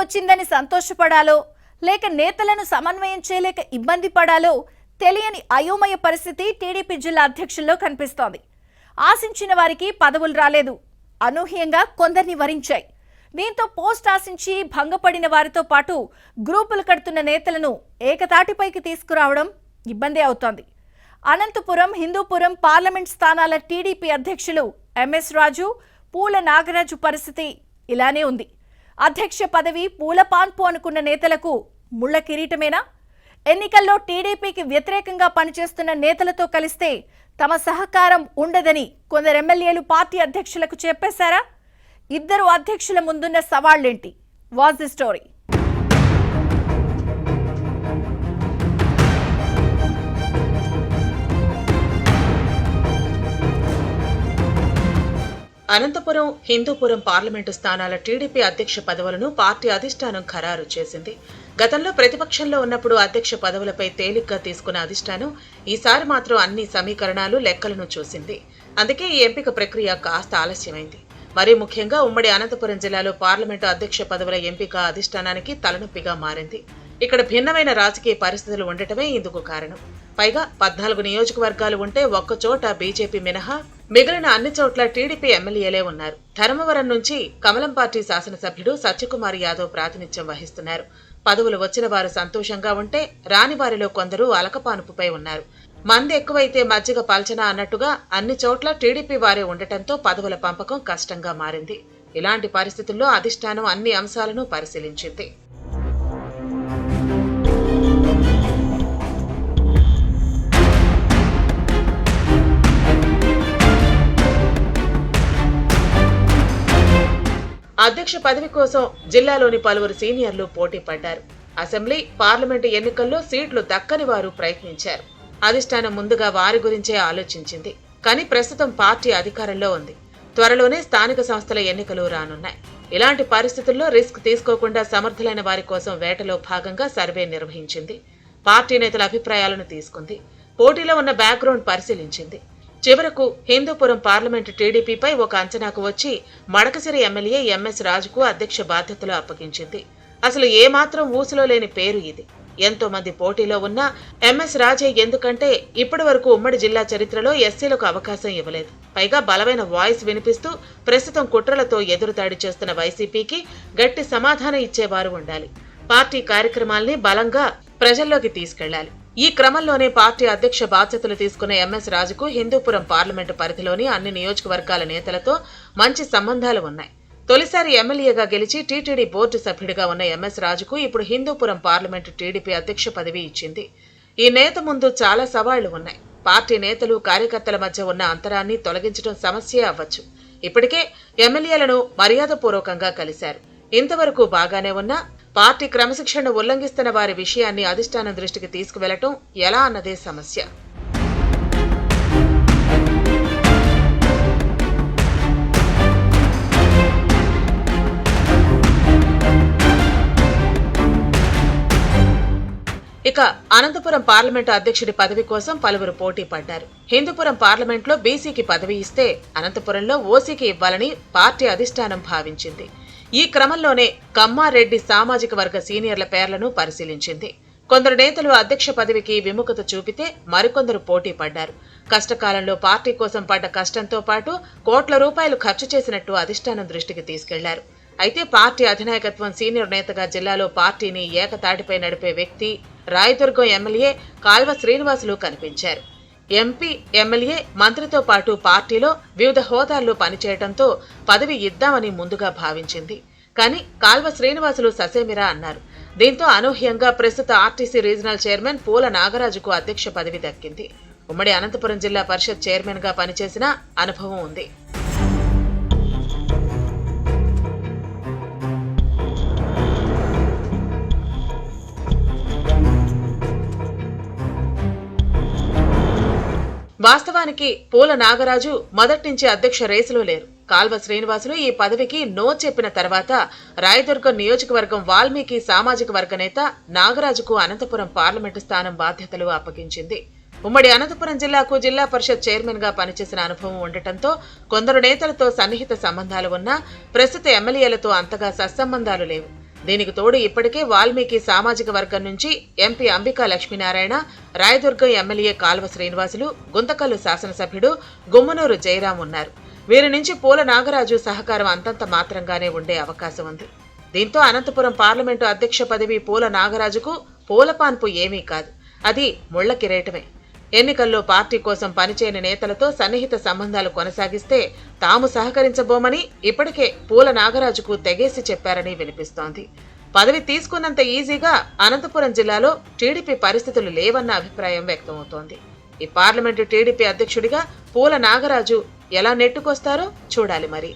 వచ్చిందని సంతోషపడాలో లేక నేతలను సమన్వయం చేయలేక ఇబ్బంది పడాలో తెలియని అయోమయ పరిస్థితి టీడీపీ జిల్లా అధ్యక్షుల్లో కనిపిస్తోంది. ఆశించిన వారికి పదవులు రాలేదు, అనూహ్యంగా కొందరిని వరించాయి. దీంతో పోస్ట్ ఆశించి భంగపడిన వారితో పాటు గ్రూపులు కడుతున్న నేతలను ఏకతాటిపైకి తీసుకురావడం ఇబ్బంది అవుతోంది. అనంతపురం, హిందూపురం పార్లమెంట్ స్థానాల టీడీపీ అధ్యక్షులు ఎంఎస్ రాజు, పూల నాగరాజు పరిస్థితి ఇలానే ఉంది. అధ్యక్ష పదవి పూలపాన్పు అనుకున్న నేతలకు ముళ్ల కిరీటమేనా? ఎన్నికల్లో టీడీపీకి వ్యతిరేకంగా పనిచేస్తున్న నేతలతో కలిస్తే తమ సహకారం ఉండదని కొందరు ఎమ్మెల్యేలు పార్టీ అధ్యక్షులకు చెప్పేశారా? ఇద్దరు అధ్యక్షుల ముందున్న సవాళ్లేంటి? Watch the story. Anantapuram, Hindupuram parliament స్థానాల టీడీపీ అధ్యక్ష పదవులను పార్టీ అధిష్టానం ఖరారు చేసింది. గతంలో ప్రతిపక్షంలో ఉన్నప్పుడు అధ్యక్ష పదవులపై తేలిగ్గా తీసుకున్న అధిష్టానం ఈసారి మాత్రం అన్ని సమీకరణాలు, లెక్కలను చూసింది. అందుకే ఈ ఎంపిక ప్రక్రియ కాస్త ఆలస్యమైంది. మరీ ముఖ్యంగా ఉమ్మడి అనంతపురం జిల్లాలో పార్లమెంటు అధ్యక్ష పదవుల ఎంపిక అధిష్టానానికి తలనొప్పిగా మారింది. ఇక్కడ భిన్నమైన రాజకీయ పరిస్థితులు ఉండటమే ఇందుకు కారణం. పైగా 14 నియోజకవర్గాలు ఉంటే ఒక్కచోట బీజేపీ మినహా మిగిలిన అన్ని చోట్ల టీడీపీ ఎమ్మెల్యేలే ఉన్నారు. ధర్మవరం నుంచి కమలం పార్టీ శాసనసభ్యుడు సత్యకుమార్ యాదవ్ ప్రాతినిధ్యం వహిస్తున్నారు. పదవులు వచ్చిన వారు సంతోషంగా ఉంటే రాని వారిలో కొందరు అలకపానుపుపై ఉన్నారు. మంది ఎక్కువైతే మజ్జిగ పల్చన అన్నట్టుగా అన్ని చోట్ల టీడీపీ వారే ఉండటంతో పదవుల పంపకం కష్టంగా మారింది. ఇలాంటి పరిస్థితుల్లో అధిష్టానం అన్ని అంశాలను పరిశీలించింది. అధ్యక్ష పదవి కోసం జిల్లాలోని పలువురు సీనియర్లు పోటీ పడ్డారు. అసెంబ్లీ, పార్లమెంటు ఎన్నికల్లో సీట్లు దక్కని వారు ప్రయత్నించారు. అధిష్టానం ముందుగా వారి గురించే ఆలోచించింది. కానీ ప్రస్తుతం పార్టీ అధికారంలో ఉంది. త్వరలోనే స్థానిక సంస్థల ఎన్నికలు రానున్నాయి. ఇలాంటి పరిస్థితుల్లో రిస్క్ తీసుకోకుండా సమర్థులైన వారి కోసం వేటలో భాగంగా సర్వే నిర్వహించింది. పార్టీ నేతల అభిప్రాయాలను తీసుకుంది. పోటీలో ఉన్న బ్యాక్గ్రౌండ్ పరిశీలించింది. చివరకు హిందూపురం పార్లమెంటు టీడీపీపై ఒక అంచనాకు వచ్చి మడకసిరి ఎమ్మెల్యే ఎంఎస్ రాజుకు అధ్యక్ష బాధ్యతలు అప్పగించింది. అసలు ఏమాత్రం ఊసులో లేని పేరు ఇది. ఎంతో మంది పోటీలో ఉన్న ఎంఎస్ రాజే ఎందుకంటే ఇప్పటి వరకు ఉమ్మడి జిల్లా చరిత్రలో ఎస్సీలకు అవకాశం ఇవ్వలేదు. పైగా బలమైన వాయిస్ వినిపిస్తూ ప్రస్తుతం కుట్రలతో ఎదురుదాడి చేస్తున్న వైసీపీకి గట్టి సమాధానం ఇచ్చేవారు ఉండాలి. పార్టీ కార్యక్రమాల్ని బలంగా ప్రజల్లోకి తీసుకెళ్లాలి. ఈ క్రమంలోనే పార్టీ అధ్యక్ష బాధ్యతలు తీసుకున్న ఎంఎస్ రాజుకు హిందూపురం పార్లమెంటు పరిధిలోని అన్ని నియోజకవర్గాల నేతలతో మంచి సంబంధాలు ఉన్నాయి. తొలిసారి ఎమ్మెల్యేగా గెలిచి టీటీడీ బోర్డు సభ్యుడిగా ఉన్న ఎంఎస్ రాజుకు ఇప్పుడు హిందూపురం పార్లమెంటు టీడీపీ అధ్యక్ష పదవి ఇచ్చింది. ఈ నేత ముందు చాలా సవాళ్లు ఉన్నాయి. పార్టీ నేతలు, కార్యకర్తల మధ్య ఉన్న అంతరాన్ని తొలగించడం సమస్యే అవ్వచ్చు. ఇప్పటికే ఎమ్మెల్యేలను మర్యాదపూర్వకంగా కలిశారు. ఇంతవరకు బాగానే ఉన్నా పార్టీ క్రమశిక్షణ ఉల్లంఘిస్తున్న వారి విషయాన్ని అధిష్టానం దృష్టికి తీసుకువెళ్లటం ఎలా అన్నదే సమస్య. ఇక అనంతపురం పార్లమెంటు అధ్యక్షుడి పదవి కోసం పలువురు పోటీ పడ్డారు. హిందూపురం పార్లమెంట్లో బీసీకి పదవి ఇస్తే అనంతపురంలో ఓసీకి ఇవ్వాలని పార్టీ అధిష్టానం భావించింది. ఈ క్రమంలోనే కమ్మారెడ్డి సామాజిక వర్గ సీనియర్ల పేర్లను పరిశీలించింది. కొందరు నేతలు అధ్యక్ష పదవికి విముఖత చూపితే మరికొందరు పోటీ పడ్డారు. కష్టకాలంలో పార్టీ కోసం పడ్డ కష్టంతో పాటు కోట్ల రూపాయలు ఖర్చు చేసినట్టు అధిష్టానం దృష్టికి తీసుకెళ్లారు. అయితే పార్టీ అధినాయకత్వం సీనియర్ నేతగా జిల్లాలో పార్టీని ఏకతాటిపై నడిపే వ్యక్తి రాయదుర్గం ఎమ్మెల్యే కాల్వ శ్రీనివాసులు కనిపించారు. ఎంపీ, ఎమ్మెల్యే, మంత్రితో పాటు పార్టీలో వివిధ హోదాల్లో పనిచేయడంతో పదవి ఇద్దామని ముందుగా భావించింది. కానీ కాల్వ శ్రీనివాసులు ససేమిరా అన్నారు. దీంతో అనూహ్యంగా ప్రస్తుత ఆర్టీసీ రీజనల్ చైర్మన్ పూల నాగరాజుకు అధ్యక్ష పదవి దక్కింది. ఉమ్మడి అనంతపురం జిల్లా పరిషత్ చైర్మన్ గా పనిచేసిన అనుభవం ఉంది. వాస్తవానికి పూల నాగరాజు మొదట్నుంచి అధ్యక్ష రేసులో లేరు. కాల్వ శ్రీనివాసులు ఈ పదవికి నో చెప్పిన తర్వాత రాయదుర్గం నియోజకవర్గం వాల్మీకి సామాజిక వర్గ నేత నాగరాజుకు అనంతపురం పార్లమెంటు స్థానం బాధ్యతలు అప్పగించింది. ఉమ్మడి అనంతపురం జిల్లాకు జిల్లా పరిషత్ చైర్మన్ గా పనిచేసిన అనుభవం ఉండటంతో కొందరు నేతలతో సన్నిహిత సంబంధాలు ఉన్నా ప్రస్తుత ఎమ్మెల్యేలతో అంతగా సత్సంబంధాలు లేవు. దీనికి తోడు ఇప్పటికే వాల్మీకి సామాజిక వర్గం నుంచి ఎంపీ అంబికా లక్ష్మీనారాయణ, రాయదుర్గం ఎమ్మెల్యే కాల్వ శ్రీనివాసులు, గుంతకల్లు శాసనసభ్యుడు గుమ్మనూరు జయరాం ఉన్నారు. వీరి నుంచి పూల నాగరాజు సహకారం అంతంత మాత్రంగానే ఉండే అవకాశం ఉంది. దీంతో అనంతపురం పార్లమెంటు అధ్యక్ష పదవి పూల నాగరాజుకు పూలపాన్పు ఏమీ కాదు, అది ముళ్ల కిరీటమే. ఎన్నికల్లో పార్టీ కోసం పనిచేయని నేతలతో సన్నిహిత సంబంధాలు కొనసాగిస్తే తాము సహకరించబోమని ఇప్పటికే పూల నాగరాజుకు తెగేసి చెప్పారని వినిపిస్తోంది. పదవి తీసుకున్నంత ఈజీగా అనంతపురం జిల్లాలో టీడీపీ పరిస్థితులు లేవన్న అభిప్రాయం వ్యక్తమవుతోంది. ఈ పార్లమెంటు టీడీపీ అధ్యక్షుడిగా పూల నాగరాజు ఎలా నెట్టుకొస్తారో చూడాలి మరి.